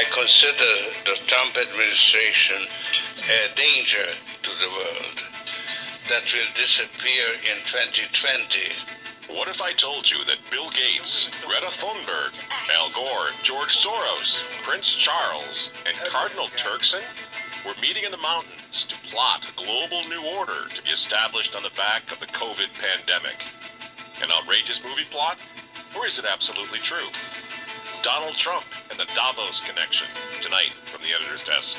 I consider the Trump administration a danger to the world that will disappear in 2020. What if I told you that Bill Gates, Greta Thunberg, Al Gore, George Soros, Prince Charles, and Cardinal Turkson were meeting in the mountains to plot a global new order to be established on the back of the COVID pandemic? An outrageous movie plot? Or is it absolutely true? Donald Trump and the Davos Connection, tonight from the editor's desk.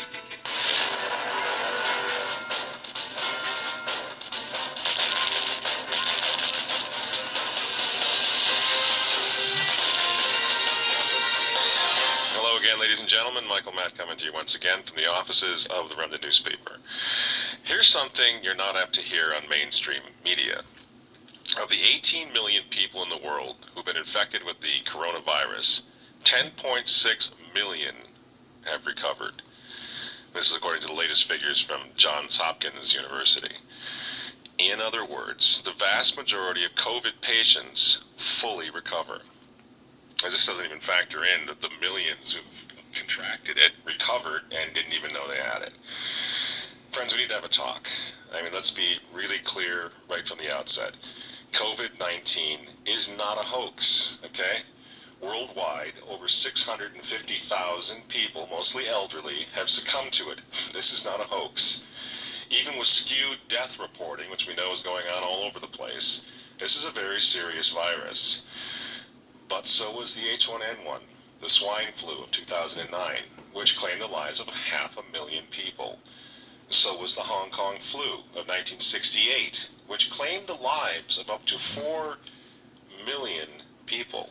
Hello again, ladies and gentlemen. Michael Matt coming to you once again from the offices of the Remnant newspaper. Here's something you're not apt to hear on mainstream media. Of the 18 million people in the world who've been infected with the coronavirus, 10.6 million have recovered. This is according to the latest figures from Johns Hopkins University. In other words, the vast majority of COVID patients fully recover. And this doesn't even factor in that the millions who've contracted it, recovered, and didn't even know they had it. Friends, we need to have a talk. I mean, let's be really clear right from the outset. COVID-19 is not a hoax, okay? Worldwide, over 650,000 people, mostly elderly, have succumbed to it. This is not a hoax. Even with skewed death reporting, which we know is going on all over the place, this is a very serious virus. But so was the H1N1, the swine flu of 2009, which claimed the lives of 500,000 people. So was the Hong Kong flu of 1968, which claimed the lives of up to 4 million people.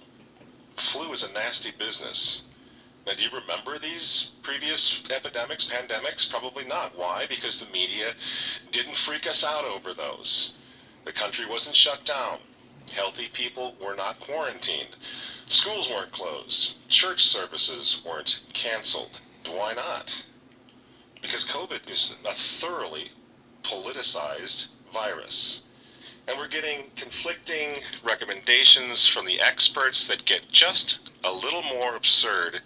Flu is a nasty business. Now, do you remember these previous epidemics, pandemics? Probably not. Why? Because the media didn't freak us out over those. The country wasn't shut down. Healthy people were not quarantined. Schools weren't closed. Church services weren't canceled. Why not? Because COVID is a thoroughly politicized virus. And we're getting conflicting recommendations from the experts that get just a little more absurd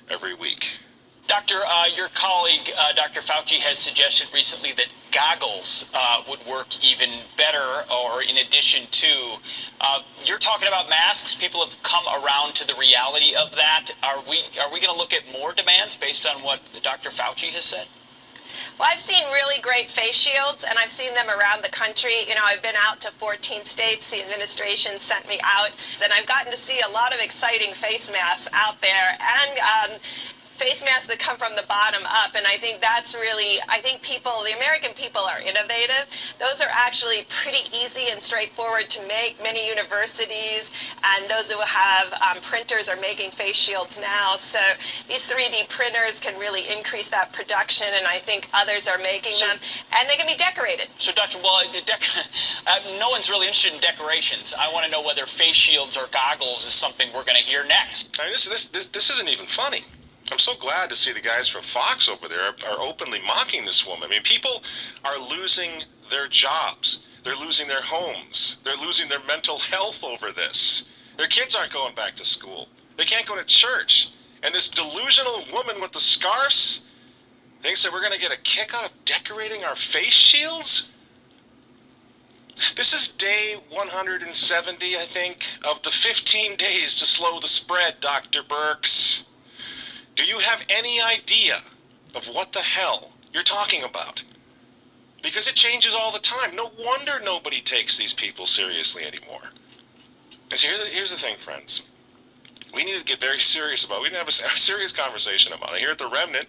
every week. Doctor, your colleague, Dr. Fauci, has suggested recently that goggles would work even better, or in addition to. You're talking about masks. People have come around to the reality of that. Are we going to look at more demands based on what Dr. Fauci has said? Well, I've seen really great face shields, and I've seen them around the country. You know, I've been out to 14 states. The administration sent me out, and I've gotten to see a lot of exciting face masks out there, and face masks that come from the bottom up. And I think that's really, the American people are innovative. Those are actually pretty easy and straightforward to make. Many universities and those who have printers are making face shields now. So these 3D printers can really increase that production, and I think others are making them, and they can be decorated. So, Doctor, well, no one's really interested in decorations. I want to know whether face shields or goggles is something we're going to hear next. I mean, this isn't even funny. I'm so glad to see the guys from Fox over there are openly mocking this woman. I mean, people are losing their jobs. They're losing their homes. They're losing their mental health over this. Their kids aren't going back to school. They can't go to church. And this delusional woman with the scarves thinks that we're going to get a kick out of decorating our face shields? This is day 170, I think, of the 15 days to slow the spread, Dr. Birx. Do you have any idea of what the hell you're talking about? Because it changes all the time. No wonder nobody takes these people seriously anymore. And so here's the thing, friends. We need to get very serious about it. We need to have a serious conversation about it. Here at The Remnant,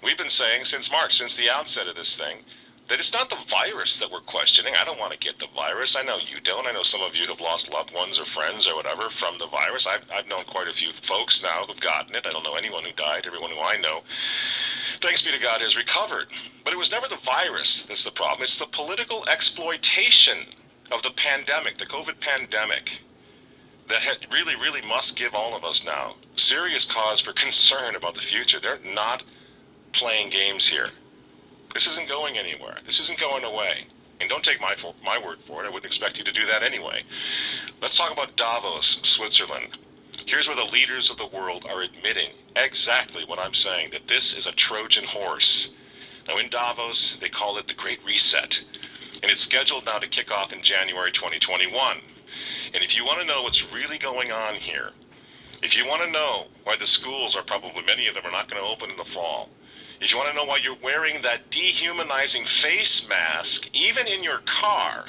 we've been saying since March, since the outset of this thing, that it's not the virus that we're questioning. I don't want to get the virus. I know you don't. I know some of you have lost loved ones or friends or whatever from the virus. I've known quite a few folks now who've gotten it. I don't know anyone who died. Everyone who I know, thanks be to God, has recovered. But it was never the virus that's the problem. It's the political exploitation of the pandemic, the COVID pandemic, that really, really must give all of us now serious cause for concern about the future. They're not playing games here. This isn't going anywhere. This isn't going away. And don't take my word for it. I wouldn't expect you to do that anyway. Let's talk about Davos, Switzerland. Here's where the leaders of the world are admitting exactly what I'm saying, that this is a Trojan horse. Now in Davos, they call it the Great Reset, and it's scheduled now to kick off in January 2021. And if you want to know what's really going on here, if you want to know why the schools are probably, many of them are not going to open in the fall, if you want to know why you're wearing that dehumanizing face mask, even in your car,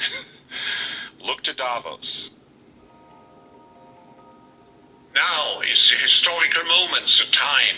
look to Davos. Now is the historical moment, the time,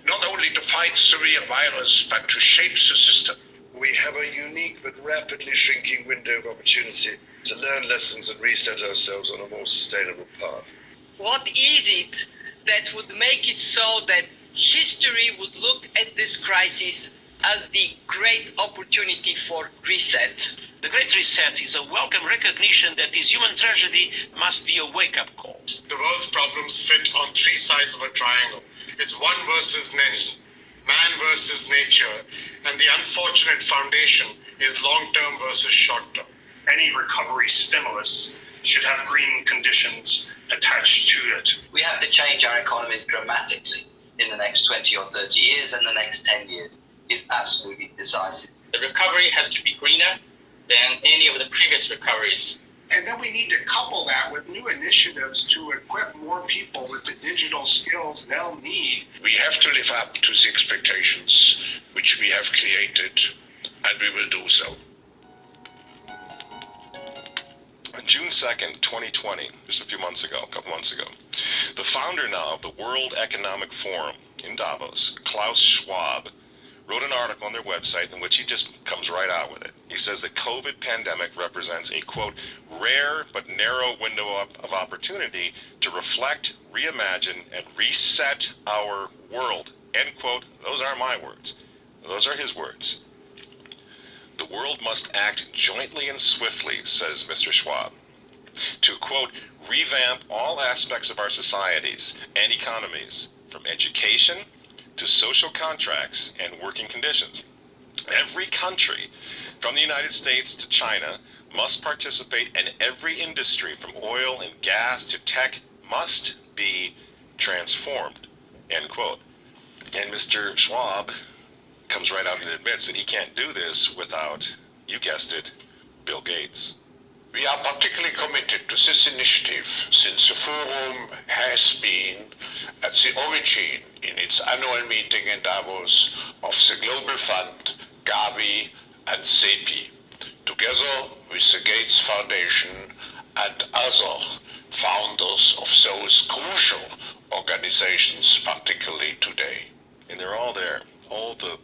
not only to fight the real virus, but to shape the system. We have a unique but rapidly shrinking window of opportunity to learn lessons and reset ourselves on a more sustainable path. What is it that would make it so that history would look at this crisis as the great opportunity for reset? The Great Reset is a welcome recognition that this human tragedy must be a wake-up call. The world's problems fit on three sides of a triangle. It's one versus many, man versus nature, and the unfortunate foundation is long-term versus short-term. Any recovery stimulus should have green conditions attached to it. We have to change our economies dramatically in the next 20 or 30 years, and the next 10 years is absolutely decisive. The recovery has to be greener than any of the previous recoveries. And then we need to couple that with new initiatives to equip more people with the digital skills they'll need. We have to live up to the expectations which we have created, and we will do so. On June 2nd, 2020, just a couple months ago, the founder now of the World Economic Forum in Davos, Klaus Schwab, wrote an article on their website in which he just comes right out with it. He says the COVID pandemic represents a, quote, rare but narrow window of opportunity to reflect, reimagine, and reset our world, end quote. Those aren't my words. Those are his words. The world must act jointly and swiftly, says Mr. Schwab, to, quote, revamp all aspects of our societies and economies, from education to social contracts and working conditions. Every country, from the United States to China, must participate, and every industry, from oil and gas to tech, must be transformed, end quote. And Mr. Schwab comes right out and admits that he can't do this without, you guessed it, Bill Gates. We are particularly committed to this initiative since the Forum has been at the origin in its annual meeting in Davos of the Global Fund, Gavi and CEPI, together with the Gates Foundation and other founders of those crucial organizations, particularly today. And they're all there. All the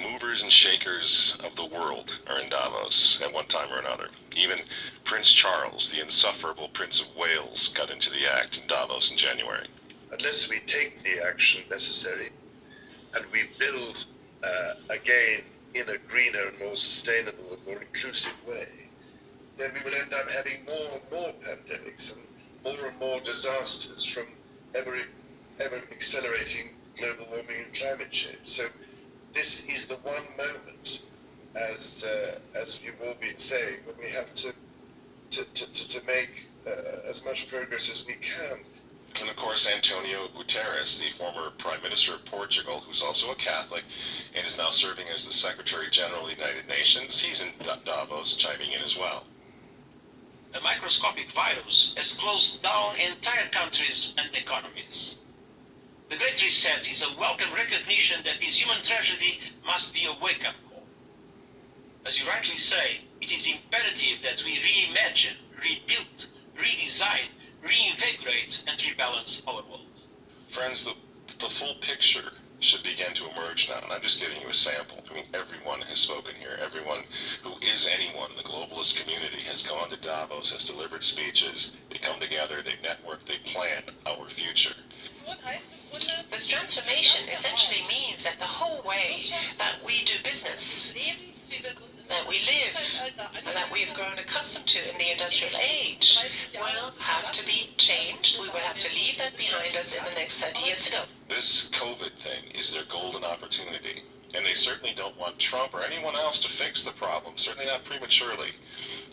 movers and shakers of the world are in Davos at one time or another. Even Prince Charles, the insufferable Prince of Wales, got into the act in Davos in January. Unless we take the action necessary and we build again in a greener and more sustainable and more inclusive way, then we will end up having more and more pandemics and more disasters from ever accelerating global warming and climate change. So this is the one moment, as you've all been saying, when we have to make as much progress as we can. And of course, Antonio Guterres, the former Prime Minister of Portugal, who's also a Catholic and is now serving as the Secretary General of the United Nations, he's in Davos chiming in as well. A microscopic virus has closed down entire countries and economies. The Great Reset is a welcome recognition that this human tragedy must be a wake-up call. As you rightly say, it is imperative that we reimagine, rebuild, redesign, reinvigorate, and rebalance our world. Friends, the full picture should begin to emerge now, and I'm just giving you a sample. I mean, everyone has spoken here. Everyone who is anyone, the globalist community, has gone to Davos, has delivered speeches. They come together, they network, they plan our future. This transformation essentially means that the whole way that we do business, that we live, and that we've grown accustomed to in the industrial age, will have to be changed. We will have to leave that behind us in the next 30 years to go. This COVID thing is their golden opportunity, and they certainly don't want Trump or anyone else to fix the problem, certainly not prematurely.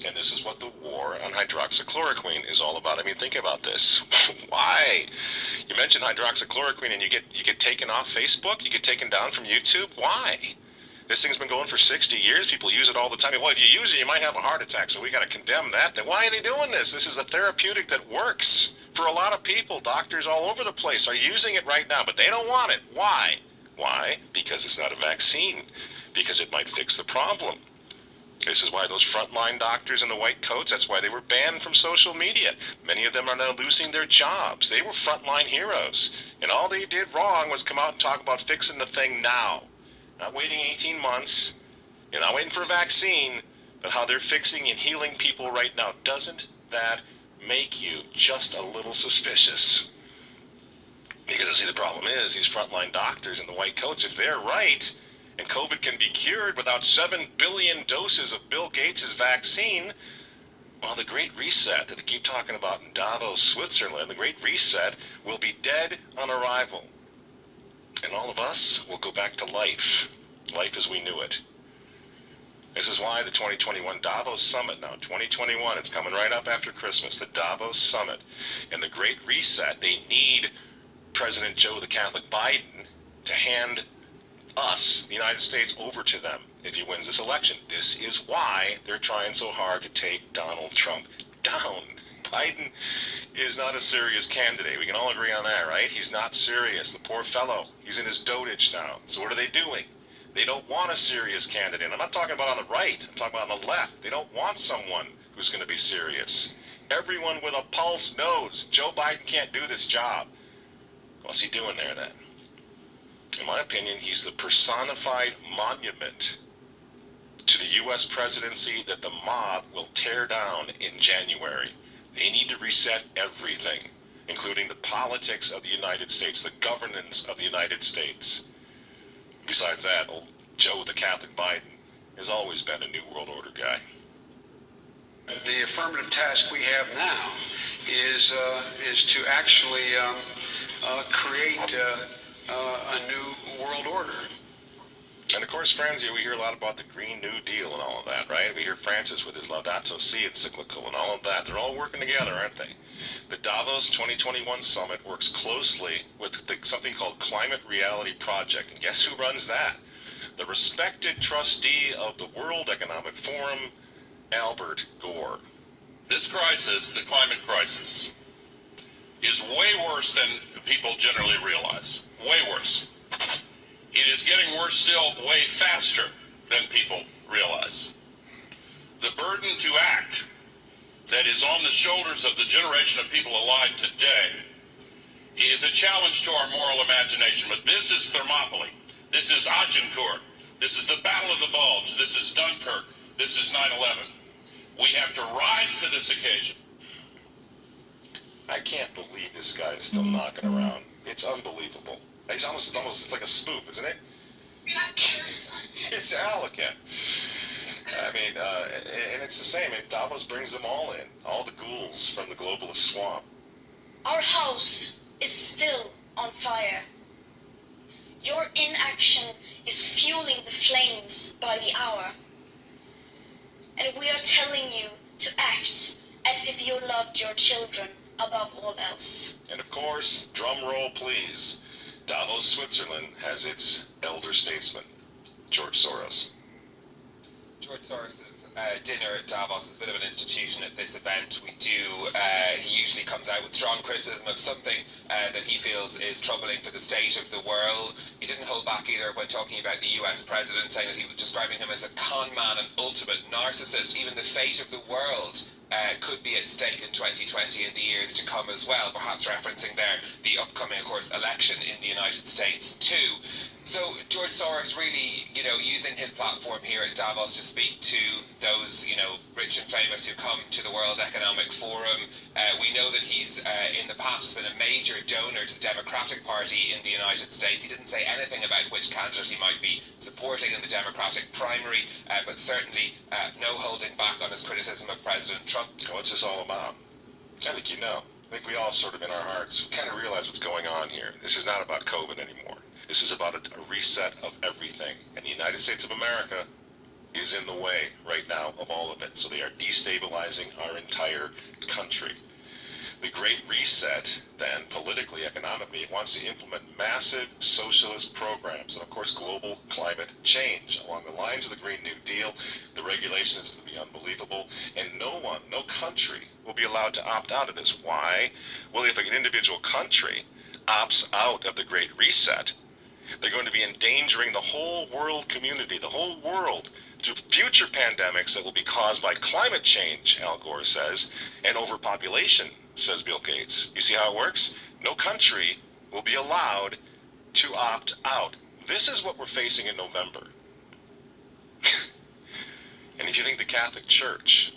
And this is what the war on hydroxychloroquine is all about. I mean, think about this. Why? You mention hydroxychloroquine and you get taken off Facebook, you get taken down from YouTube. Why? This thing's been going for 60 years. People use it all the time. Well, if you use it, you might have a heart attack, so we got to condemn that. Then why are they doing this? This is a therapeutic that works for a lot of people. Doctors all over the place are using it right now, but they don't want it. Why? Why? Because it's not a vaccine. Because it might fix the problem. This is why those frontline doctors in the white coats, that's why they were banned from social media. Many of them are now losing their jobs. They were frontline heroes. And all they did wrong was come out and talk about fixing the thing now. Not waiting 18 months. You're not waiting for a vaccine. But how they're fixing and healing people right now. Doesn't that make you just a little suspicious? Because, see, the problem is, these frontline doctors in the white coats, if they're right, and COVID can be cured without 7 billion doses of Bill Gates' vaccine, well, the Great Reset that they keep talking about in Davos, Switzerland, the Great Reset will be dead on arrival. And all of us will go back to life as we knew it. This is why the 2021 Davos Summit now, 2021, it's coming right up after Christmas, the Davos Summit. And the Great Reset, they need President Joe the Catholic Biden to hand us, the United States, over to them if he wins this election. This is why they're trying so hard to take Donald Trump down. Biden is not a serious candidate. We can all agree on that, right? He's not serious. The poor fellow. He's in his dotage now. So what are they doing? They don't want a serious candidate. I'm not talking about on the right. I'm talking about on the left. They don't want someone who's going to be serious. Everyone with a pulse knows Joe Biden can't do this job. What's he doing there then? In my opinion, he's the personified monument to the U.S. presidency that the mob will tear down in January. They need to reset everything, including the politics of the United States, the governance of the United States. Besides that, old Joe the Catholic Biden has always been a New World Order guy. The affirmative task we have now is to actually create a new world order. And of course, friends, we hear a lot about the Green New Deal and all of that, right? We hear Francis with his Laudato Si encyclical and all of that. They're all working together, aren't they? The Davos 2021 Summit works closely with something called Climate Reality Project. And guess who runs that? The respected trustee of the World Economic Forum, Albert Gore. This crisis, the climate crisis, is way worse than people generally realize. Way worse. It is getting worse still way faster than people realize. The burden to act that is on the shoulders of the generation of people alive today is a challenge to our moral imagination. But this is Thermopylae. This is Agincourt. This is the Battle of the Bulge. This is Dunkirk. This is 9/11. We have to rise to this occasion. I can't believe this guy is still knocking around. It's unbelievable. It's like a spoof, isn't it? It's Alec. I mean, and it's the same. Davos brings them all in, all the ghouls from the globalist swamp. Our house is still on fire. Your inaction is fueling the flames by the hour. And we are telling you to act as if you loved your children above all else. And of course, drum roll please, Davos, Switzerland has its elder statesman, George Soros. George Soros's dinner at Davos is a bit of an institution at this event. He usually comes out with strong criticism of something that he feels is troubling for the state of the world. He didn't hold back either when talking about the US president, saying that he was describing him as a con man, an ultimate narcissist. Even the fate of the world could be at stake in 2020 and the years to come as well, perhaps referencing there the upcoming, of course, election in the United States too. So George Soros really, using his platform here at Davos to speak to those, rich and famous who come to the World Economic Forum. We know that he's, in the past, has been a major donor to the Democratic Party in the United States. He didn't say anything about which candidate he might be supporting in the Democratic primary, but certainly no holding back on his criticism of President Trump. What's this all about? I think you know. I think we all sort of in our hearts kind of realize what's going on here. This is not about COVID anymore. This is about a reset of everything. And the United States of America is in the way right now of all of it. So they are destabilizing our entire country. The Great Reset, then, politically, economically, it wants to implement massive socialist programs and, of course, global climate change. Along the lines of the Green New Deal, the regulation is going to be unbelievable, and no country will be allowed to opt out of this. Why? Well, if an individual country opts out of the Great Reset, they're going to be endangering the whole world community, the whole world, through future pandemics that will be caused by climate change, Al Gore says, and overpopulation, says Bill Gates. You see how it works? No country will be allowed to opt out. This is what we're facing in November. And if you think the Catholic Church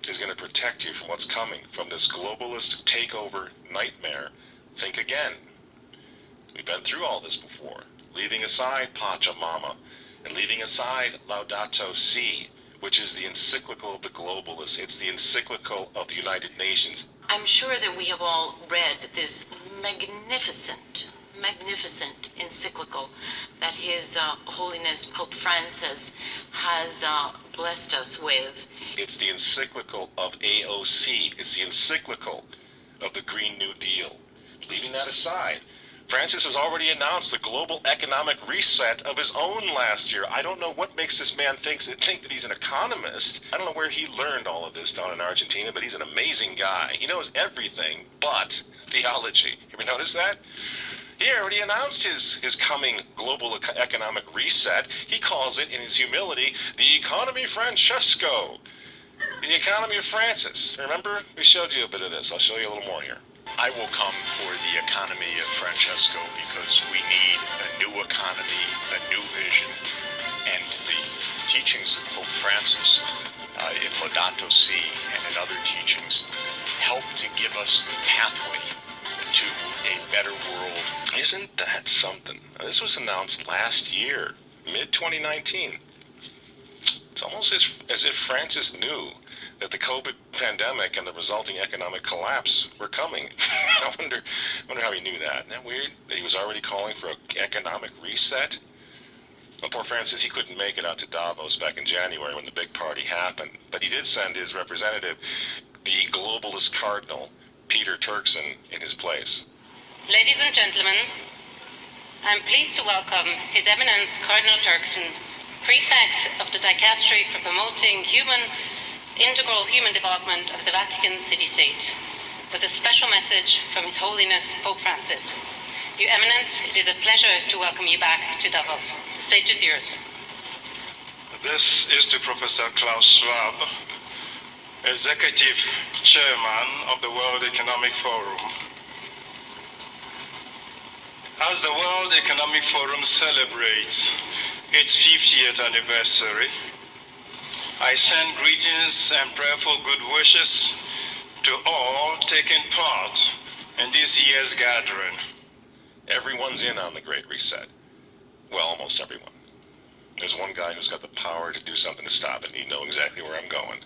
is going to protect you from what's coming from this globalist takeover nightmare, think again. We've been through all this before, leaving aside Pachamama and leaving aside Laudato Si, which is the encyclical of the globalists. It's the encyclical of the United Nations. I'm sure that we have all read this magnificent encyclical that His Holiness Pope Francis has blessed us with. It's the encyclical of AOC. It's the encyclical of the Green New Deal. Leaving that aside, Francis has already announced the global economic reset of his own last year. I don't know what makes this man think that he's an economist. I don't know where he learned all of this down in Argentina, but he's an amazing guy. He knows everything but theology. You ever notice that? He already announced his coming global economic reset. He calls it, in his humility, the Economy Francesco. The economy of Francis. Remember? We showed you a bit of this. I'll show you a little more here. I will come for the economy of Francesco because we need a new economy, a new vision, and the teachings of Pope Francis in Laudato Si and in other teachings help to give us the pathway to a better world. Isn't that something? This was announced last year, mid-2019. It's almost as if Francis knew that the COVID pandemic and the resulting economic collapse were coming. I wonder how he knew that. Isn't that weird? That he was already calling for an economic reset? Well, poor Francis, he couldn't make it out to Davos back in January when the big party happened. But he did send his representative, the globalist cardinal, Peter Turkson, in his place. Ladies and gentlemen, I'm pleased to welcome His Eminence Cardinal Turkson, Prefect of the Dicastery for Promoting Integral Human Development of the Vatican City-State, with a special message from His Holiness Pope Francis. Your Eminence, it is a pleasure to welcome you back to Davos. The stage is yours. This is to Professor Klaus Schwab, Executive Chairman of the World Economic Forum. As the World Economic Forum celebrates its 50th anniversary, I send greetings and prayerful good wishes to all taking part in this year's gathering. Everyone's in on the Great Reset. Well, almost everyone. There's one guy who's got the power to do something to stop it, and you know exactly where I'm going.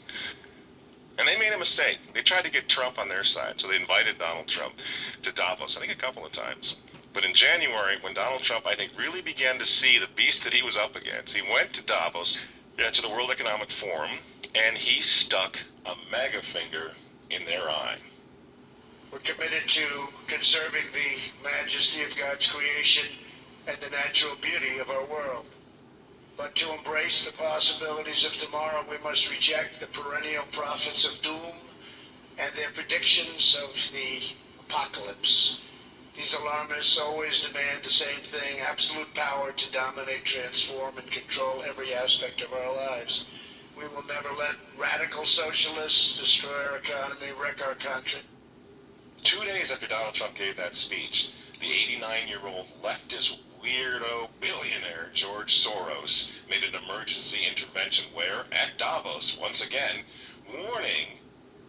And they made a mistake. They tried to get Trump on their side, so they invited Donald Trump to Davos, I think a couple of times. But in January, when Donald Trump, I think, really began to see the beast that he was up against, he went to Davos, to the World Economic Forum, and he stuck a MAGA finger in their eye. We're committed to conserving the majesty of God's creation and the natural beauty of our world. But to embrace the possibilities of tomorrow, we must reject the perennial prophets of doom and their predictions of the apocalypse. These alarmists always demand the same thing: absolute power to dominate, transform, and control every aspect of our lives. We will never let radical socialists destroy our economy, wreck our country. 2 days after Donald Trump gave that speech, the 89-year-old leftist weirdo billionaire George Soros made an emergency intervention where, at Davos, once again, warning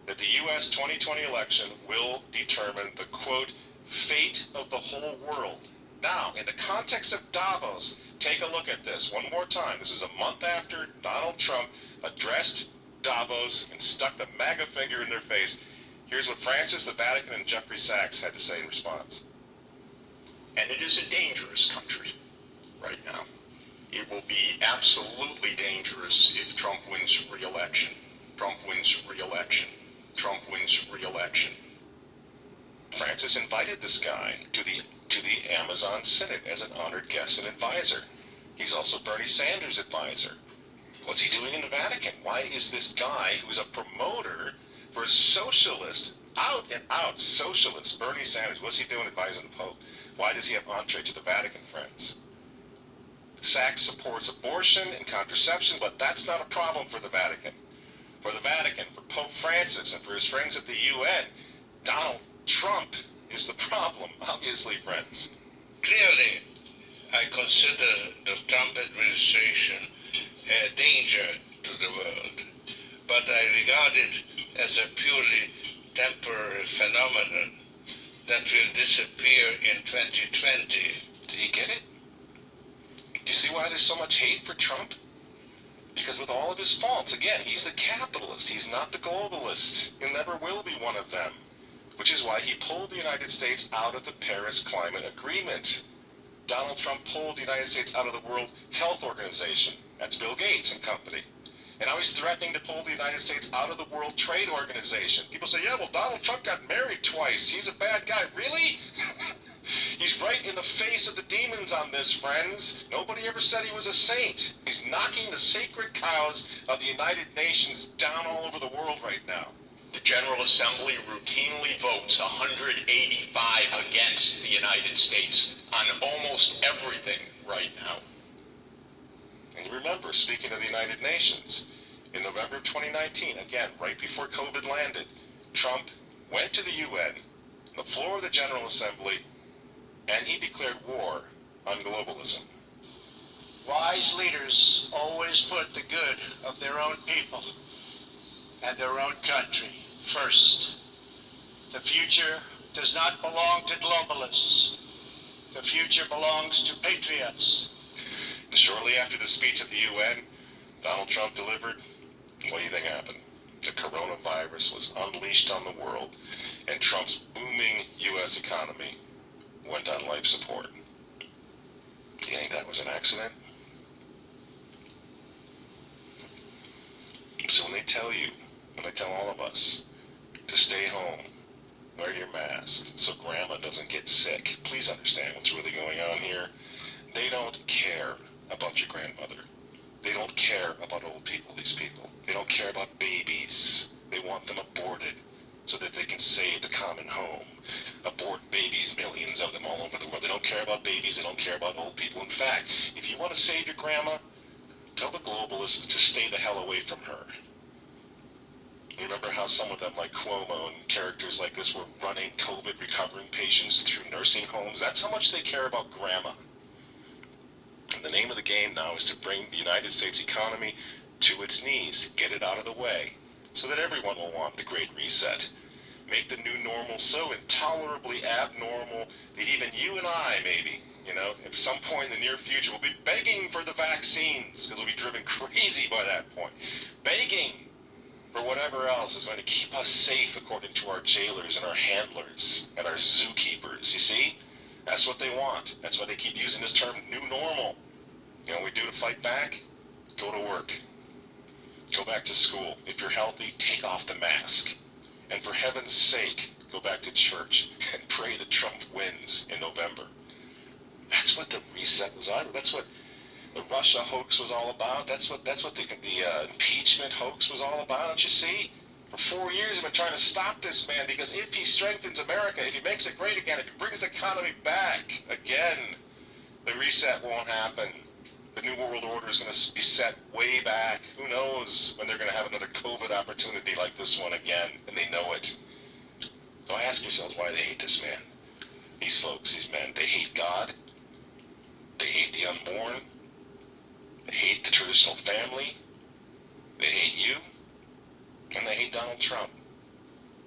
that the U.S. 2020 election will determine the, quote, fate of the whole world. Now, in the context of Davos, take a look at this one more time. This is a month after Donald Trump addressed Davos and stuck the MAGA finger in their face. Here's what Francis, the Vatican, and Jeffrey Sachs had to say in response. And it is a dangerous country right now. It will be absolutely dangerous if Trump wins re-election. Trump wins re-election. Trump wins re-election. Francis invited this guy to the Amazon Synod as an honored guest and advisor. He's also Bernie Sanders' advisor. What's he doing in the Vatican? Why is this guy who's a promoter for socialist, out and out socialist, Bernie Sanders, what's he doing advising the Pope? Why does he have entree to the Vatican, friends? Sachs supports abortion and contraception, but that's not a problem for the Vatican. For the Vatican, for Pope Francis, and for his friends at the UN, Donald Trump is the problem, obviously, friends. Clearly, I consider the Trump administration a danger to the world, but I regard it as a purely temporary phenomenon that will disappear in 2020. Do you get it? Do you see why there's so much hate for Trump? Because with all of his faults, again, he's the capitalist, he's not the globalist. He never will be one of them. Which is why he pulled the United States out of the Paris Climate Agreement. Donald Trump pulled the United States out of the World Health Organization. That's Bill Gates and company. And now he's threatening to pull the United States out of the World Trade Organization. People say, yeah, well, Donald Trump got married twice. He's a bad guy. Really? He's right in the face of the demons on this, friends. Nobody ever said he was a saint. He's knocking the sacred cows of the United Nations down all over the world right now. The General Assembly routinely votes 185 against the United States on almost everything right now. And remember, speaking of the United Nations, in November of 2019, again, right before COVID landed, Trump went to the UN, the floor of the General Assembly, and he declared war on globalism. Wise leaders always put the good of their own people and their own country first. The future does not belong to globalists. The future belongs to patriots. And shortly after the speech at the UN, Donald Trump delivered, what do you think happened? The coronavirus was unleashed on the world, and Trump's booming U.S. economy went on life support. Do you think that was an accident? So when they tell you, when they tell all of us to stay home, wear your mask so grandma doesn't get sick, please understand what's really going on here. They don't care about your grandmother. They don't care about old people, these people. They don't care about babies. They want them aborted so that they can save the common home. Abort babies, millions of them all over the world. They don't care about babies. They don't care about old people. In fact, if you want to save your grandma, tell the globalists to stay the hell away from her. You remember how some of them, like Cuomo and characters like this, were running COVID recovering patients through nursing homes? That's how much they care about grandma. And the name of the game now is to bring the United States economy to its knees, get it out of the way, so that everyone will want the Great Reset. Make the new normal so intolerably abnormal that even you and I, maybe, at some point in the near future, will be begging for the vaccines, because we'll be driven crazy by that point. Begging for whatever else is going to keep us safe, according to our jailers and our handlers and our zookeepers, you see? That's what they want. That's why they keep using this term, new normal. You know what we do to fight back? Go to work. Go back to school. If you're healthy, take off the mask. And for heaven's sake, go back to church and pray that Trump wins in November. That's what the reset was on. That's what the Russia hoax was all about. That's what the impeachment hoax was all about, don't you see? For 4 years, I've been trying to stop this man, because if he strengthens America, if he makes it great again, if he brings the economy back again, the reset won't happen. The New World Order is going to be set way back. Who knows when they're going to have another COVID opportunity like this one again, and they know it. So ask yourselves why they hate this man. These folks, these men, they hate God. They hate the unborn. They hate the traditional family. They hate you. And they hate Donald Trump,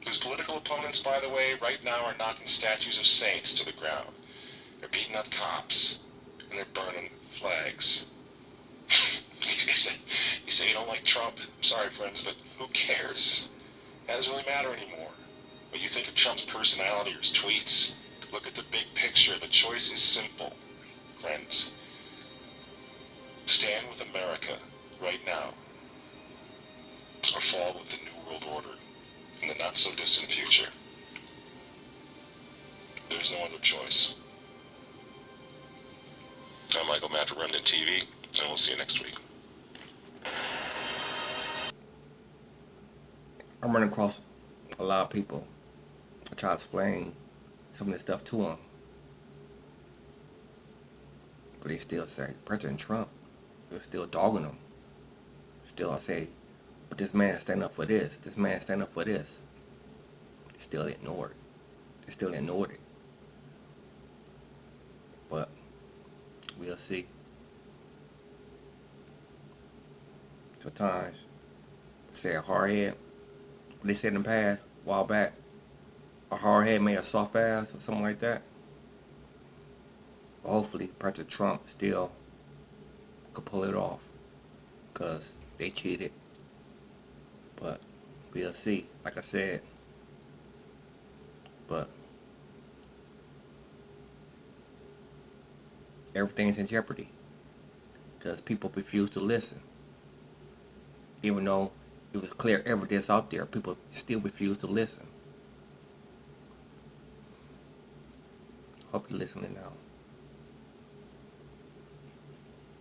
whose political opponents, by the way, right now are knocking statues of saints to the ground. They're beating up cops, and they're burning flags. You say you don't like Trump? I'm sorry, friends, but who cares? That doesn't really matter anymore. What you think of Trump's personality or his tweets? Look at the big picture. The choice is simple, friends. Stand with America right now, or fall with the New World Order in the not-so-distant future. There's no other choice. I'm Michael Matt for Remnant TV, and we'll see you next week. I'm running across a lot of people. I try to explain some of this stuff to them. But they still say, President Trump, they're still dogging him. Still I say, but this man stand up for this. This man stand up for this. They still ignored it. They still ignored it. But we'll see. Sometimes, say a hard head. They said in the past, a while back, a hard head made a soft ass or something like that. But hopefully, President Trump still could pull it off, because they cheated. But we'll see, like I said. But everything's in jeopardy because people refuse to listen. Even though it was clear evidence out there, people still refuse to listen. Hope you're listening now.